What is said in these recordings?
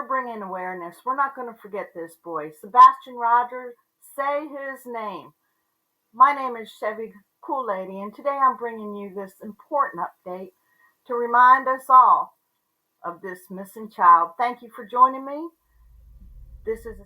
we're bringing awareness. We're not going to forget this boy. Sebastian Rogers, say his name. My name is Chevy Cool Lady, and today I'm bringing you this important update to remind us all of this missing child. Thank you for joining me. This is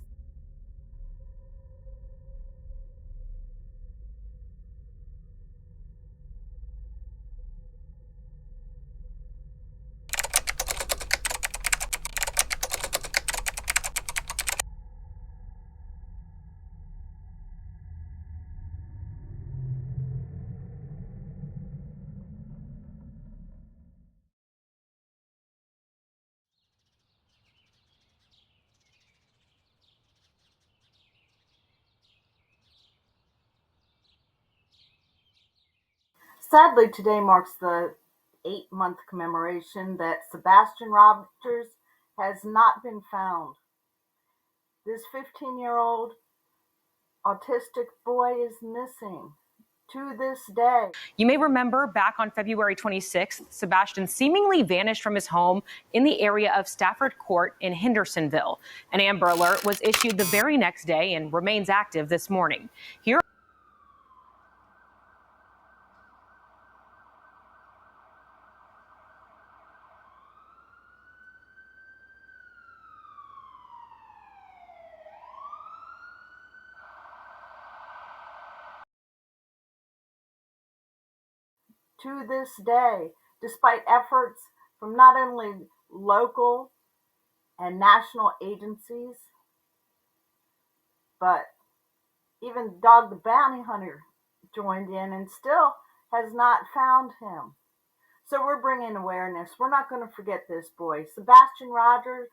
Sadly, today marks the 8-month commemoration that Sebastian Rogers has not been found. This 15-year-old autistic boy is missing to this day. You may remember back on February 26th, Sebastian seemingly vanished from his home in the area of Stafford Court in Hendersonville. An Amber Alert was issued the very next day and remains active this morning. Here to this day, despite efforts from not only local and national agencies, but even Dog the Bounty Hunter joined in and still has not found him. So we're bringing awareness. We're not going to forget this boy. Sebastian Rogers.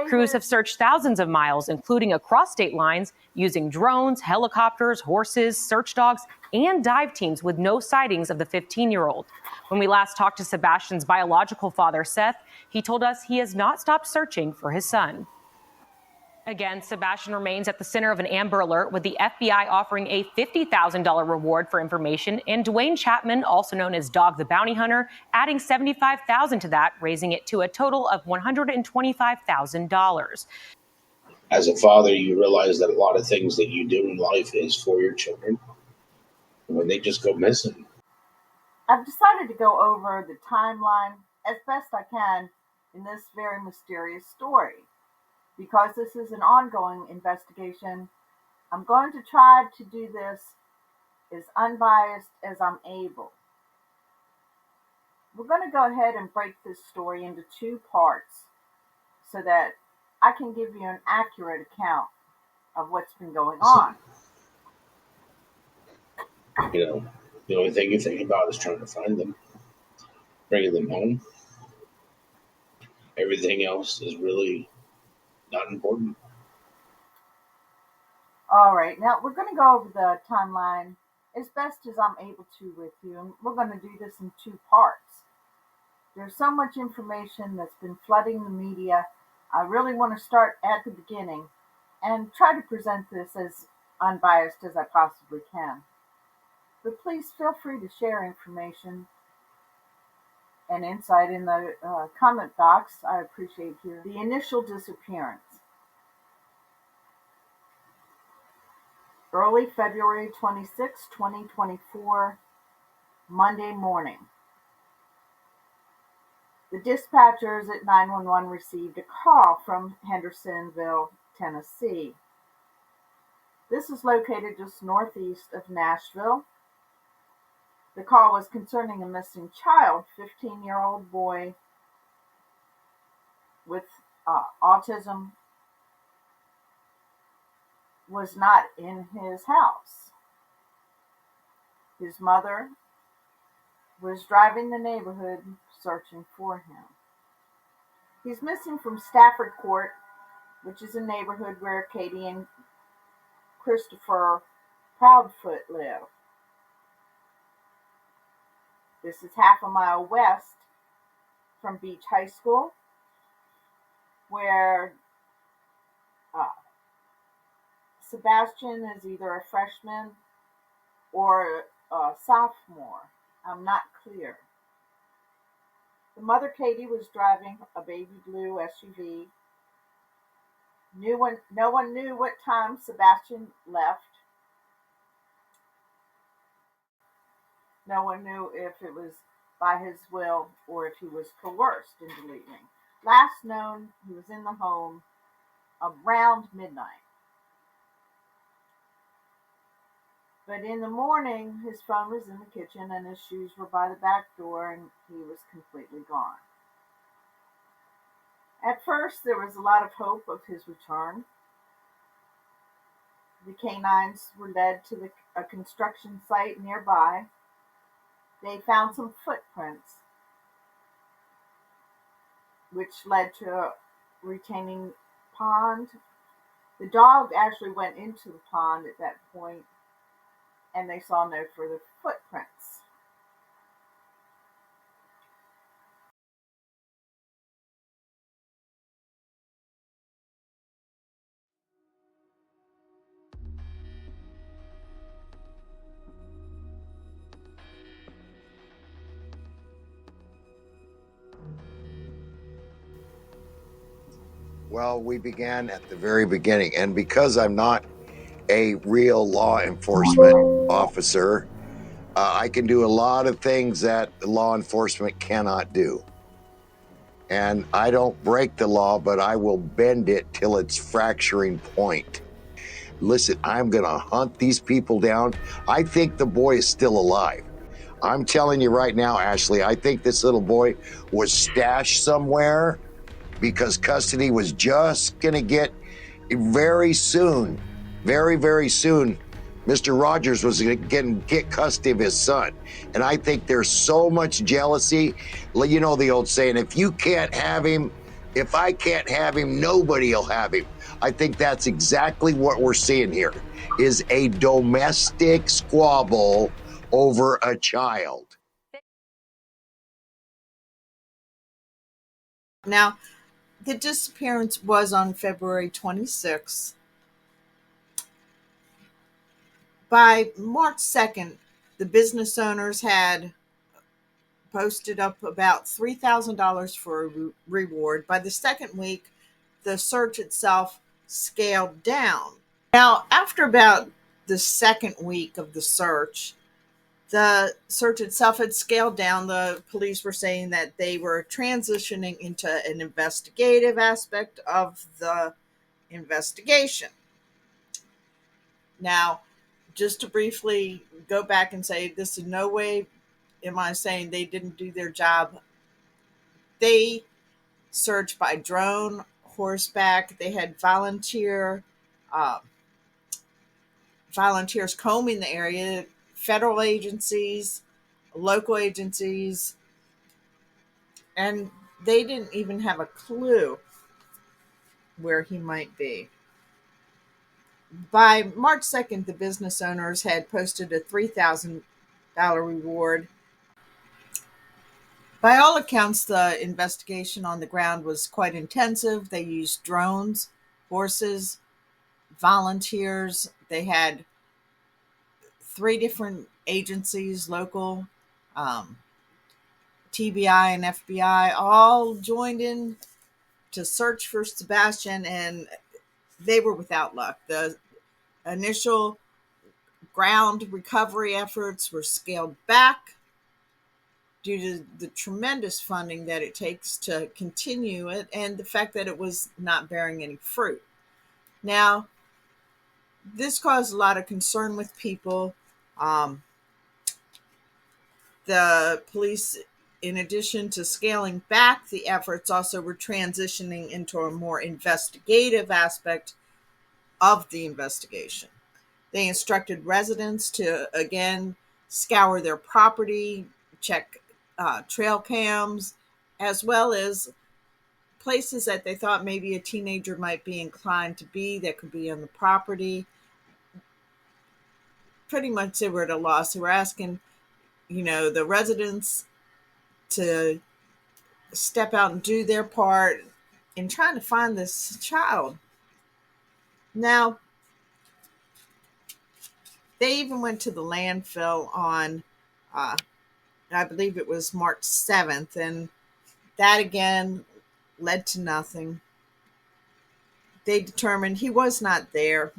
crews have searched thousands of miles, including across state lines, using drones, helicopters, horses, search dogs, and dive teams with no sightings of the 15-year-old. When we last talked to Sebastian's biological father, Seth, he told us he has not stopped searching for his son. Again, Sebastian remains at the center of an Amber Alert, with the FBI offering a $50,000 reward for information, and Dwayne Chapman, also known as Dog the Bounty Hunter, adding $75,000 to that, raising it to a total of $125,000. As a father, you realize that a lot of things that you do in life is for your children. When they just go missing. I've decided to go over the timeline as best I can in this very mysterious story. Because this is an ongoing investigation, I'm going to try to do this as unbiased as I'm able. We're going to go ahead and break this story into 2 parts so that I can give you an accurate account of what's been going on. You know, the only thing you think about is trying to find them, bringing them home. Everything else is really not important. All right, now we're going to go over the timeline as best as I'm able to with you, and we're going to do this in 2 parts. There's so much information that's been flooding the media. I really want to start at the beginning and try to present this as unbiased as I possibly can. But please feel free to share information and insight in the comment box. I appreciate hearing. The initial disappearance. Early February 26, 2024, Monday morning. The dispatchers at 911 received a call from Hendersonville, Tennessee. This is located just northeast of Nashville. The call was concerning a missing child, 15-year-old boy with autism was not in his house. His mother was driving the neighborhood searching for him. He's missing from Stafford Court, which is a neighborhood where Katie and Christopher Proudfoot live. This is half a mile west from Beach High School, where Sebastian is either a freshman or a sophomore. I'm not clear. The mother, Katie, was driving a baby blue SUV No one knew what time Sebastian left. No one knew if it was by his will or if he was coerced into leaving. Last known, he was in the home around midnight. But in the morning, his phone was in the kitchen and his shoes were by the back door and he was completely gone. At first, there was a lot of hope of his return. The canines were led to a construction site nearby. They found some footprints, which led to a retaining pond. The dog actually went into the pond at that point, and they saw no further footprints. Well, we began at the very beginning, and because I'm not a real law enforcement officer, I can do a lot of things that law enforcement cannot do. And I don't break the law, but I will bend it till its fracturing point. Listen, I'm going to hunt these people down. I think the boy is still alive. I'm telling you right now, Ashley, I think this little boy was stashed somewhere because custody was just going to get very soon, very, very soon. Mr. Rogers was going to get custody of his son. And I think there's so much jealousy. You know the old saying, if you can't have him, if I can't have him, nobody will have him. I think that's exactly what we're seeing here, is a domestic squabble over a child. Now, the disappearance was on February 26th. By March 2nd, the business owners had posted up about $3,000 for a reward. By the second week, the search itself scaled down. Now, after about the second week of the search itself had scaled down. The police were saying that they were transitioning into an investigative aspect of the investigation. Now, just to briefly go back and say, this in no way am I saying they didn't do their job. They searched by drone, horseback. They had volunteers combing the area, federal agencies, local agencies, and they didn't even have a clue where he might be. By March 2nd, the business owners had posted a $3,000 reward. By all accounts, the investigation on the ground was quite intensive. They used drones, horses, volunteers. They had 3 different agencies, local, TBI and FBI, all joined in to search for Sebastian, and they were without luck. The initial ground recovery efforts were scaled back due to the tremendous funding that it takes to continue it and the fact that it was not bearing any fruit. Now, this caused a lot of concern with people. The police, in addition to scaling back the efforts, also were transitioning into a more investigative aspect of the investigation. They instructed residents to, again, scour their property, check trail cams, as well as places that they thought maybe a teenager might be inclined to be that could be on the property. Pretty much they were at a loss. They were asking, the residents to step out and do their part in trying to find this child. Now, they even went to the landfill on, I believe it was March 7th, and that again led to nothing. they determined he was not there.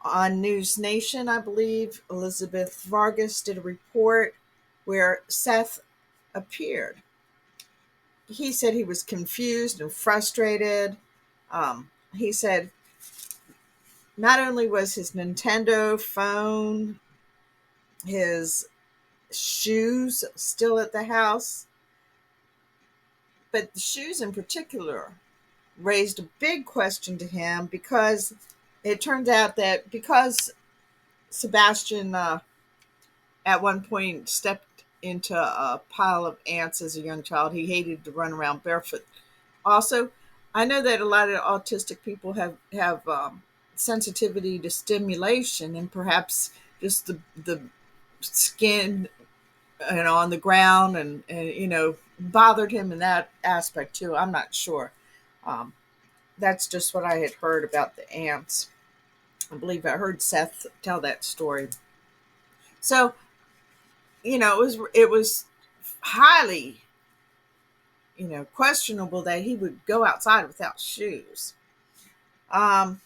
On News Nation, I believe, Elizabeth Vargas did a report where Seth appeared. He said he was confused and frustrated. He said not only was his Nintendo phone, his shoes still at the house, but the shoes in particular raised a big question to him, because it turns out that because Sebastian at one point stepped into a pile of ants as a young child, he hated to run around barefoot. Also, I know that a lot of autistic people have sensitivity to stimulation, and perhaps just the skin, on the ground, and bothered him in that aspect too. I'm not sure. That's just what I had heard about the ants. I believe I heard Seth tell that story. So, it was highly, questionable that he would go outside without shoes. There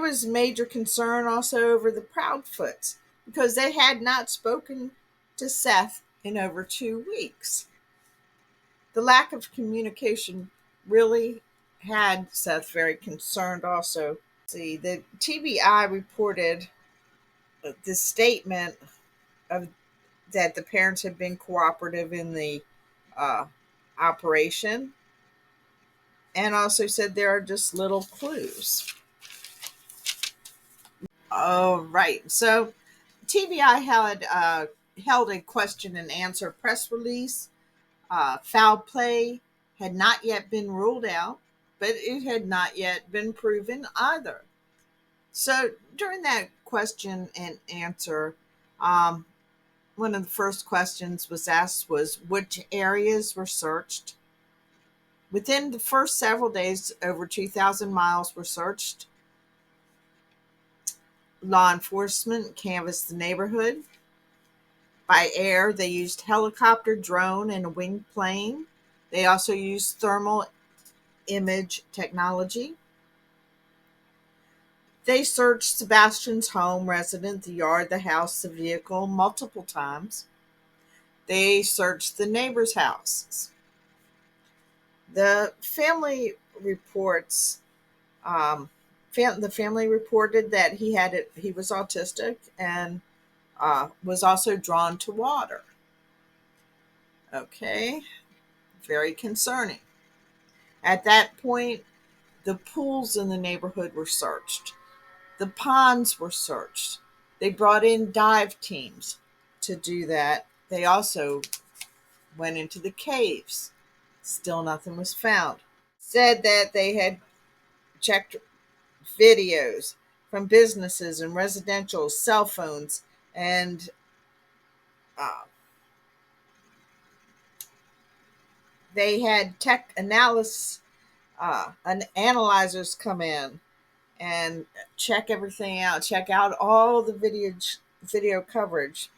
was major concern also over the Proudfoots, because they had not spoken to Seth in over 2 weeks. The lack of communication really had Seth very concerned also. See, the TBI reported the statement of that the parents had been cooperative in the operation, and also said there are just little clues. All right. So TBI had held a question and answer press release. Foul play had not yet been ruled out, but it had not yet been proven either. So during that question and answer, one of the first questions was asked was which areas were searched. Within the first several days, over 2,000 miles were searched. Law enforcement canvassed the neighborhood. By air, they used helicopter, drone, and a winged plane. They also used thermal image technology. They searched Sebastian's home, residence, the yard, the house, the vehicle multiple times. They searched the neighbors' houses. The family reports, the family reported that he was autistic and was also drawn to water. Okay, very concerning. At that point, the pools in the neighborhood were searched. The ponds were searched. They brought in dive teams to do that. They also went into the caves. Still nothing was found. Said that they had checked videos from businesses and residential cell phones, and they had tech analysis analyzers come in and check everything out, check out all the video coverage.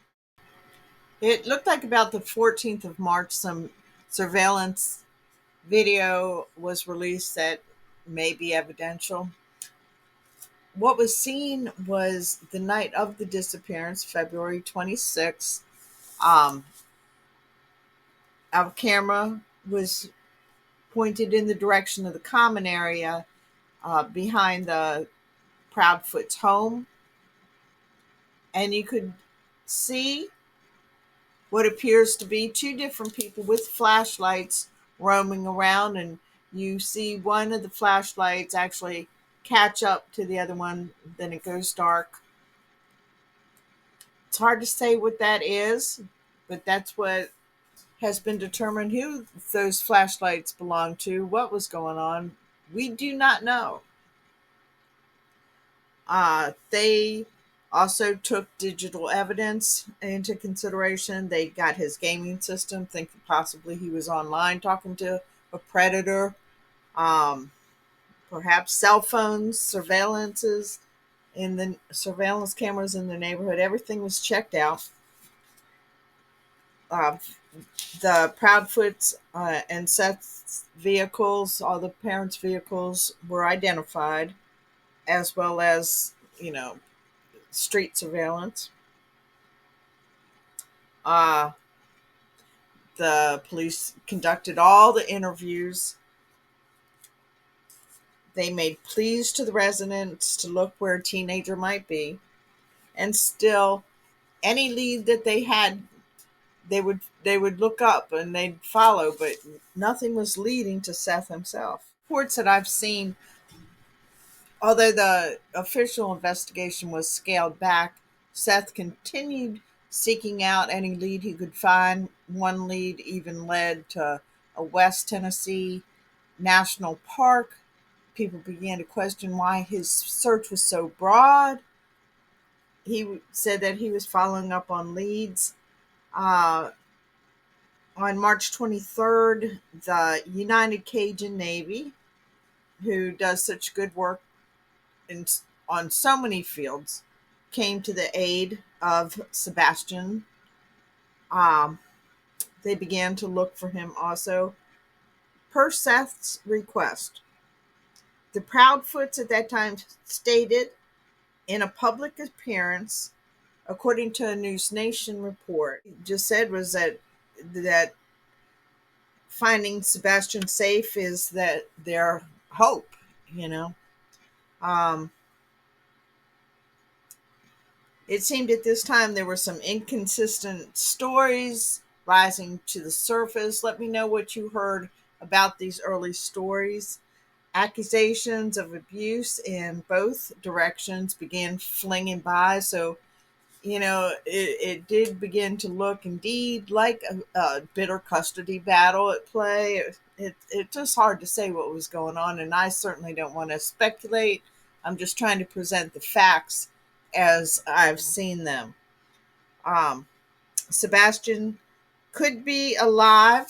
It looked like about the 14th of March, some surveillance video was released that may be evidential. What was seen was the night of the disappearance, February 26th. Our camera was pointed in the direction of the common area behind the Proudfoot's home, and you could see what appears to be two different people with flashlights roaming around, and you see one of the flashlights actually catch up to the other one, then it goes dark. It's hard to say what that is, but that's what has been determined, who those flashlights belong to, what was going on. We do not know. They also took digital evidence into consideration. They got his gaming system, thinking possibly he was online talking to a predator. Perhaps cell phones, surveillance cameras in the neighborhood. Everything was checked out. Uh, the Proudfoots and Seth's vehicles, all the parents' vehicles, were identified, as well as, street surveillance. Uh, the police conducted all the interviews. They made pleas to the residents to look where a teenager might be, and still, any lead that they had, they would look up and they'd follow, but nothing was leading to Seth himself. Reports that I've seen, although the official investigation was scaled back, Seth continued seeking out any lead he could find. One lead even led to a West Tennessee national park. People began to question why his search was so broad. He said that he was following up on leads. On March 23rd, the United Cajun Navy, who does such good work on so many fields, came to the aid of Sebastian. They began to look for him also. Per Seth's request, the Proudfoots at that time stated in a public appearance, according to a News Nation report, just said was that finding Sebastian safe is that their hope, you know. Um, it seemed at this time there were some inconsistent stories rising to the surface. Let me know what you heard about these early stories. Accusations of abuse in both directions began flinging by. So, it did begin to look indeed like a bitter custody battle at play. It's just hard to say what was going on, and I certainly don't want to speculate. I'm just trying to present the facts as I've seen them. Um, Sebastian could be alive.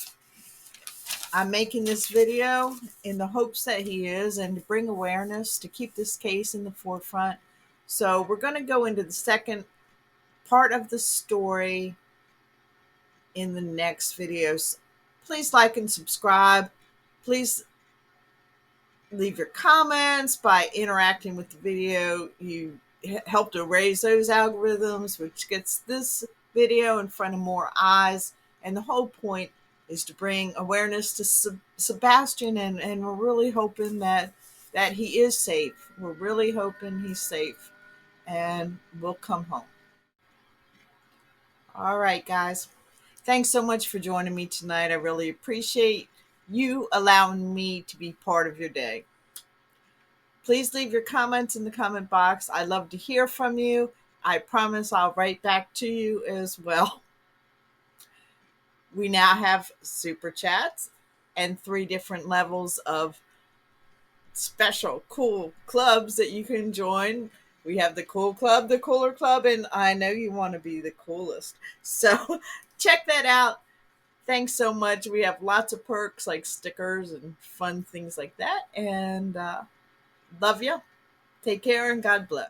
I'm making this video in the hopes that he is, and to bring awareness, to keep this case in the forefront. So we're going to go into the second part of the story in the next videos. Please like and subscribe. Please leave your comments. By interacting with the video, you help to raise those algorithms, which gets this video in front of more eyes. And the whole point is to bring awareness to Sebastian, and we're really hoping that he is safe. We're really hoping he's safe and will come home. All right, guys. Thanks so much for joining me tonight. I really appreciate you allowing me to be part of your day. Please leave your comments in the comment box. I love to hear from you. I promise I'll write back to you as well. We now have super chats and 3 different levels of special cool clubs that you can join. We have the cool club, the cooler club, and I know you want to be the coolest. So check that out. Thanks so much. We have lots of perks like stickers and fun things like that. And love you. Take care and God bless.